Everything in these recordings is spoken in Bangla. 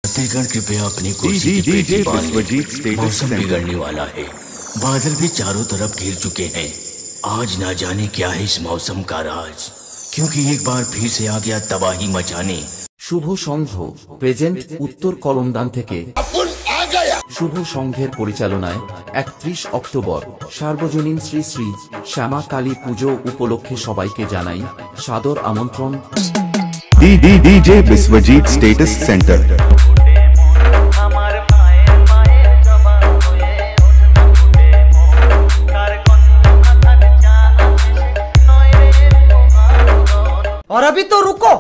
छत्तीसगढ़ कृपया अपनी कुर्सी की पेटी बांध। मौसम बिगड़ने वाला है, बादल भी चारों तरफ घिर चुके हैं। आज ना जाने क्या है इस मौसम का राज, क्योंकि एक बार फिर से आ गया तबाही मचाने। শুভ সংঘ প্রেজেন্ট উত্তর কলমদান থেকে শুভ সংঘের পরিচালনায় 31 অক্টোবর সার্বজনীন শ্রী শ্রী শ্যামা কালী পুজো উপলক্ষে সবাইকে জানাই সাদর আমন্ত্রণ। DJ Biswajit status centre. और अभी तो रुको,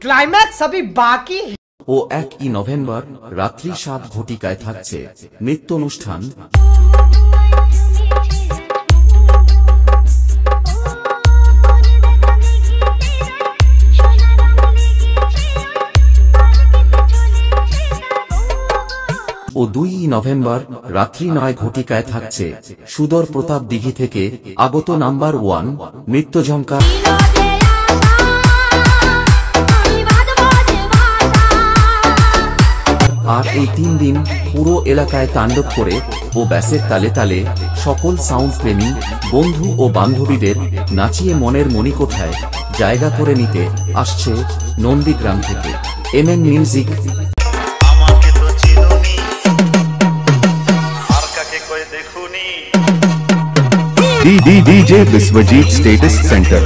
क्लाइमैक्स अभी बाकी। ও 1 নভেম্বর রাত্রি 7 ঘটিকায় থাকছে নৃত্য অনুষ্ঠান। ও 2 নভেম্বর রাত্রি 9 ঘটিকায় থাকছে সুদর প্রতাপ দিঘি থেকে আগত নাম্বার 1 নৃত্যঝঙ্কার। আর এই 3 দিন পুরো এলাকায় তাণ্ডব করে ও ব্যাসের তালে তালে সকল সাউন্ড প্রেমী বন্ধু ও বান্ধবীদের নাচিয়ে মনের মণিকোঠায় জায়গা করে নিতে আসছে নন্দীগ্রাম থেকে MN music. DJ Biswajit status centre.